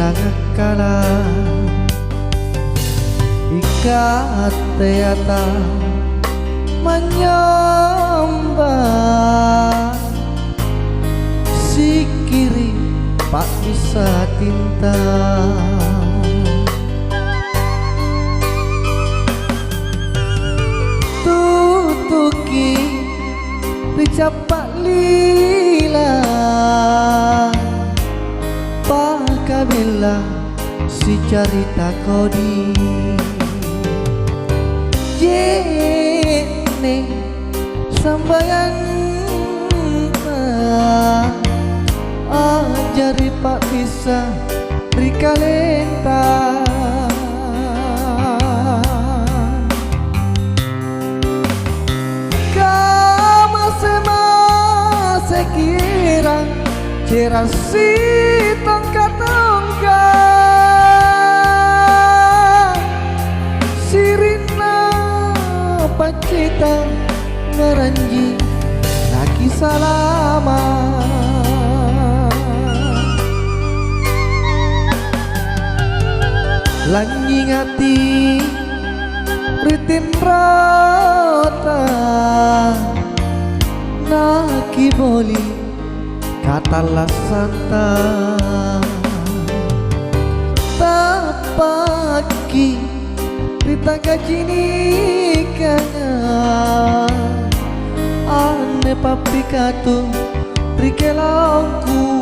ngakala ikat teata menyembah si kiri pak bisa tinta tutuki dicapak lila pakabila si cerita kodi jene sambayan ajari pak bisa rikalenta kama semase kirang cerasi tongkat-tongkat sirina pacita ngaranji laki salama langi ngati ritin rata naki boli kata lasanta tapaki rita gajinikanya ane papi katu rikelangku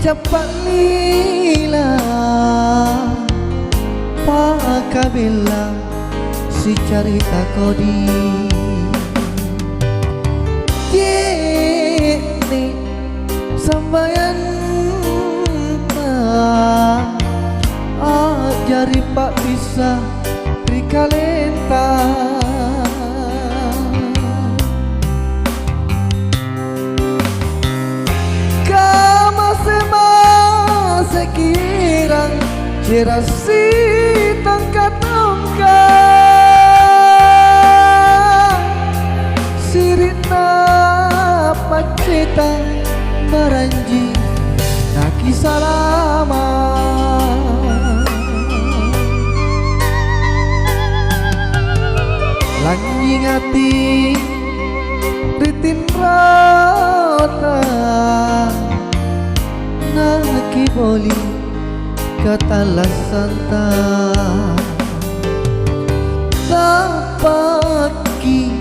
cepat lila pakabila si cerita kodi kini sambayan ajari pak bisa rikalenta sekirang cerasi tongkat-tongkat sirina pacita maranji naki salama langi ngati ritin rata naki boli kata lasanta tapaki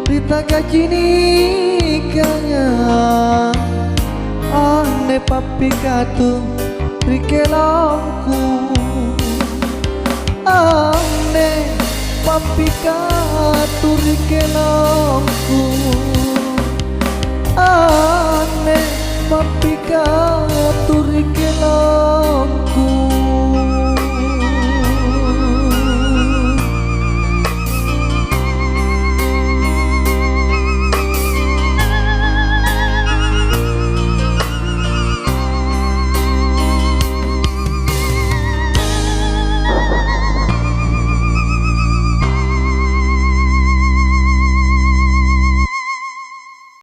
rita gajinikanya ane papi katu rikelangku ane papi katu rikelangku ane papi katu rikelangku